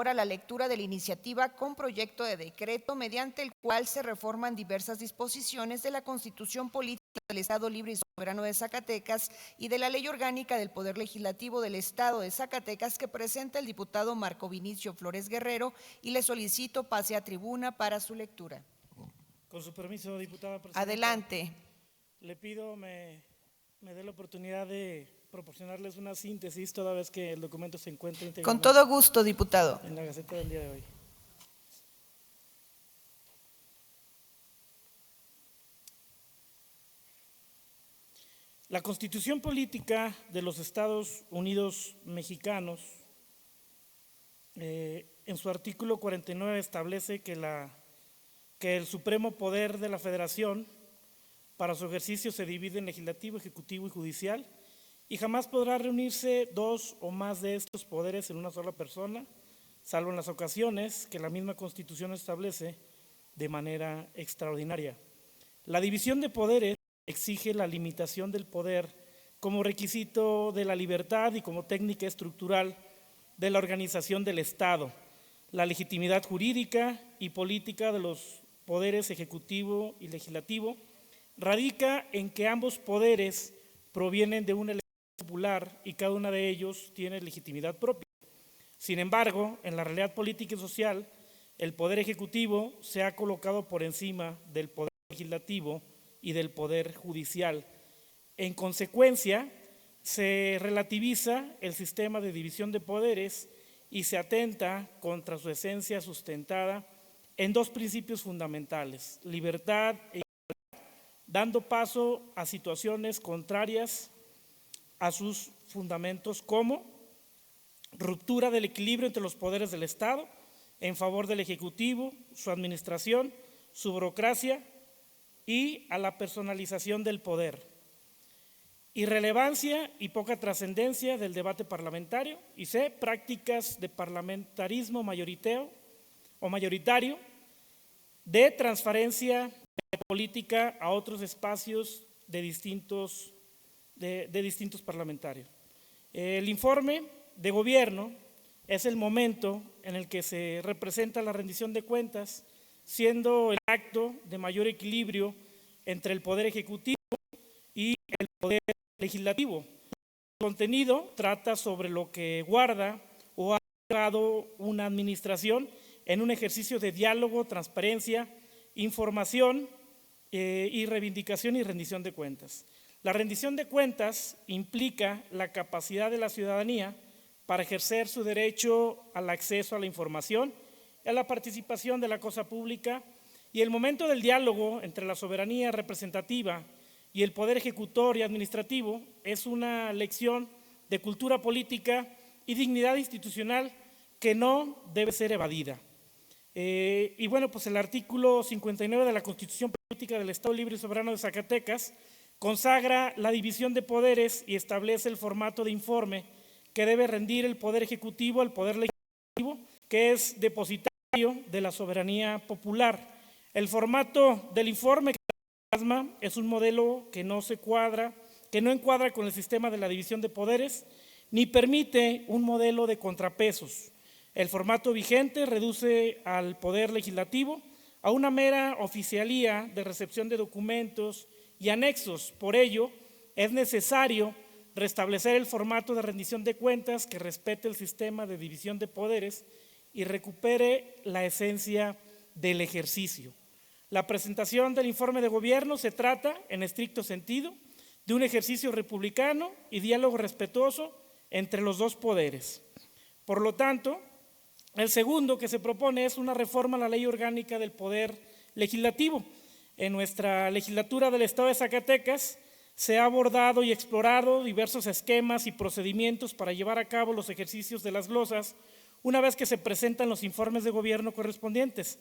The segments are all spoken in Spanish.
ahora la lectura de la iniciativa con proyecto de decreto mediante el cual se reforman diversas disposiciones de la Constitución Política del Estado Libre y Soberano de Zacatecas y de la Ley Orgánica del Poder Legislativo del Estado de Zacatecas, que presenta el diputado Marco Vinicio Flores Guerrero, y le solicito pase a tribuna para su lectura. Con su permiso, diputada presidenta. Adelante. Le pido me dé la oportunidad de proporcionarles una síntesis toda vez que el documento se encuentra íntegramente. Con todo gusto, diputado. En la Gaceta del día de hoy. La Constitución Política de los Estados Unidos Mexicanos, en su artículo 49 establece que el supremo poder de la Federación para su ejercicio se divide en legislativo, ejecutivo y judicial, y jamás podrá reunirse dos o más de estos poderes en una sola persona, salvo en las ocasiones que la misma Constitución establece de manera extraordinaria. La división de poderes exige la limitación del poder como requisito de la libertad y como técnica estructural de la organización del Estado. La legitimidad jurídica y política de los poderes ejecutivo y legislativo radica en que ambos poderes provienen de una elección popular y cada uno de ellos tiene legitimidad propia. Sin embargo, en la realidad política y social, el poder ejecutivo se ha colocado por encima del poder legislativo y del poder judicial. En consecuencia, se relativiza el sistema de división de poderes y se atenta contra su esencia sustentada en dos principios fundamentales: libertad e igualdad, dando paso a situaciones contrarias a sus fundamentos, como ruptura del equilibrio entre los poderes del Estado en favor del Ejecutivo, su administración, su burocracia, y a la personalización del poder. Irrelevancia y poca trascendencia del debate parlamentario, y C, prácticas de parlamentarismo mayoritario, de transferencia de política a otros espacios de distintos parlamentarios. El informe de gobierno es el momento en el que se representa la rendición de cuentas, siendo el acto de mayor equilibrio entre el poder ejecutivo y el poder legislativo. El contenido trata sobre lo que guarda o ha dado una administración en un ejercicio de diálogo, transparencia, información y reivindicación y rendición de cuentas. La rendición de cuentas implica la capacidad de la ciudadanía para ejercer su derecho al acceso a la información, a la participación de la cosa pública, y el momento del diálogo entre la soberanía representativa y el poder ejecutor y administrativo es una lección de cultura política y dignidad institucional que no debe ser evadida. Y bueno, pues el artículo 59 de la Constitución Política del Estado Libre y Soberano de Zacatecas consagra la división de poderes y establece el formato de informe que debe rendir el Poder Ejecutivo al Poder Legislativo, que es depositario de la soberanía popular. El formato del informe que plasma es un modelo que no encuadra con el sistema de la división de poderes, ni permite un modelo de contrapesos. El formato vigente reduce al Poder Legislativo a una mera oficialía de recepción de documentos y anexos. Por ello, es necesario restablecer el formato de rendición de cuentas que respete el sistema de división de poderes y recupere la esencia del ejercicio. La presentación del informe de gobierno se trata, en estricto sentido, de un ejercicio republicano y diálogo respetuoso entre los dos poderes. Por lo tanto, el segundo que se propone es una reforma a la Ley Orgánica del Poder Legislativo. En nuestra legislatura del Estado de Zacatecas se ha abordado y explorado diversos esquemas y procedimientos para llevar a cabo los ejercicios de las glosas una vez que se presentan los informes de gobierno correspondientes.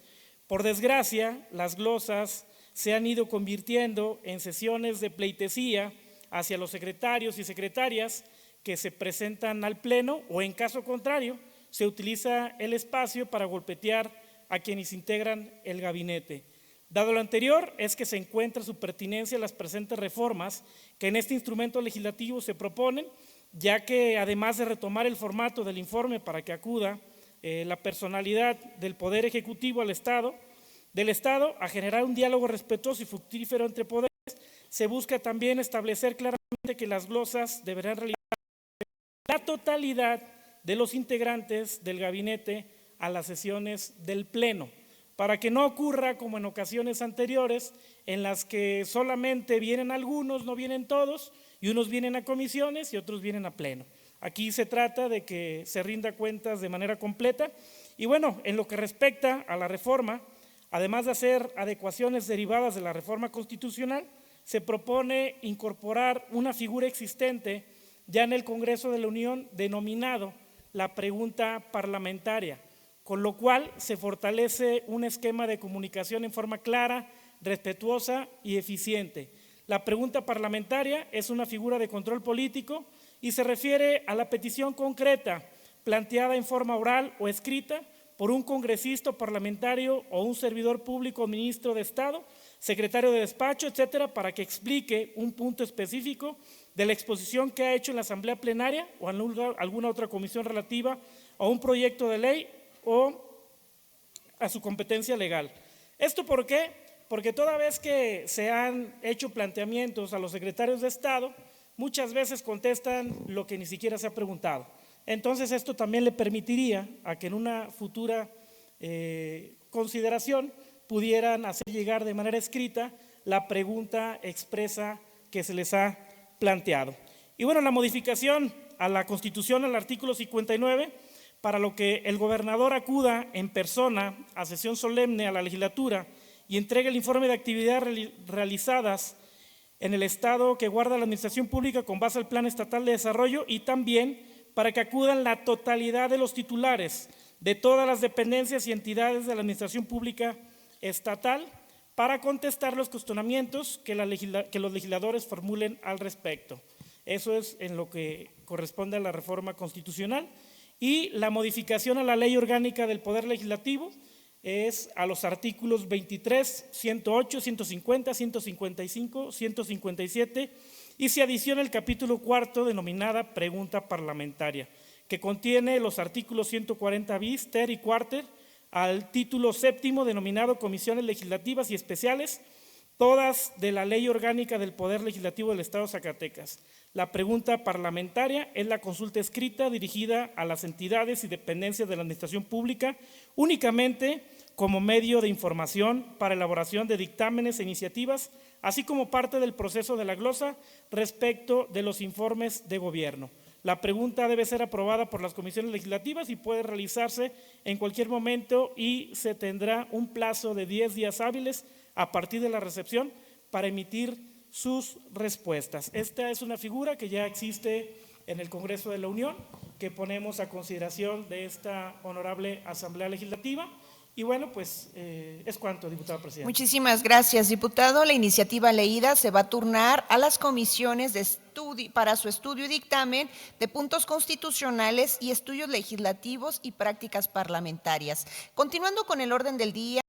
Por desgracia, las glosas se han ido convirtiendo en sesiones de pleitesía hacia los secretarios y secretarias que se presentan al Pleno, o en caso contrario, se utiliza el espacio para golpetear a quienes integran el gabinete. Dado lo anterior, es que se encuentra su pertinencia las presentes reformas que en este instrumento legislativo se proponen, ya que además de retomar el formato del informe para que acuda la personalidad del Poder Ejecutivo del Estado, a generar un diálogo respetuoso y fructífero entre poderes. Se busca también establecer claramente que las glosas deberán realizar la totalidad de los integrantes del gabinete a las sesiones del Pleno, para que no ocurra como en ocasiones anteriores, en las que solamente vienen algunos, no vienen todos, y unos vienen a comisiones y otros vienen a Pleno. Aquí se trata de que se rinda cuentas de manera completa. Y bueno, en lo que respecta a la reforma, además de hacer adecuaciones derivadas de la reforma constitucional, se propone incorporar una figura existente ya en el Congreso de la Unión denominado la pregunta parlamentaria, con lo cual se fortalece un esquema de comunicación en forma clara, respetuosa y eficiente. La pregunta parlamentaria es una figura de control político y se refiere a la petición concreta planteada en forma oral o escrita por un congresista parlamentario o un servidor público o ministro de Estado, secretario de despacho, etcétera, para que explique un punto específico de la exposición que ha hecho en la Asamblea Plenaria o en alguna otra comisión relativa a un proyecto de ley o a su competencia legal. ¿Esto por qué? Porque toda vez que se han hecho planteamientos a los secretarios de Estado, muchas veces contestan lo que ni siquiera se ha preguntado. Entonces esto también le permitiría a que en una futura consideración pudieran hacer llegar de manera escrita la pregunta expresa que se les ha planteado. Y bueno, la modificación a la Constitución, al artículo 59, para lo que el gobernador acuda en persona a sesión solemne a la legislatura y entregue el informe de actividades realizadas en el Estado que guarda la administración pública con base al Plan Estatal de Desarrollo, y también para que acudan la totalidad de los titulares de todas las dependencias y entidades de la administración pública estatal para contestar los cuestionamientos que los legisladores formulen al respecto. Eso es en lo que corresponde a la reforma constitucional. Y la modificación a la Ley Orgánica del Poder Legislativo es a los artículos 23, 108, 150, 155, 157 y se adiciona el capítulo cuarto denominada Pregunta Parlamentaria, que contiene los artículos 140 bis, ter y cuarter, al título séptimo denominado Comisiones Legislativas y Especiales, todas de la Ley Orgánica del Poder Legislativo del Estado de Zacatecas. La pregunta parlamentaria es la consulta escrita dirigida a las entidades y dependencias de la administración pública únicamente como medio de información para elaboración de dictámenes e iniciativas, así como parte del proceso de la glosa respecto de los informes de gobierno. La pregunta debe ser aprobada por las comisiones legislativas y puede realizarse en cualquier momento y se tendrá un plazo de 10 días hábiles a partir de la recepción para emitir sus respuestas. Esta es una figura que ya existe en el Congreso de la Unión, que ponemos a consideración de esta honorable Asamblea Legislativa. Y bueno, pues es cuanto, diputado presidente. Muchísimas gracias, diputado. La iniciativa leída se va a turnar a las comisiones de estudio para su estudio y dictamen de puntos constitucionales y estudios legislativos y prácticas parlamentarias. Continuando con el orden del día.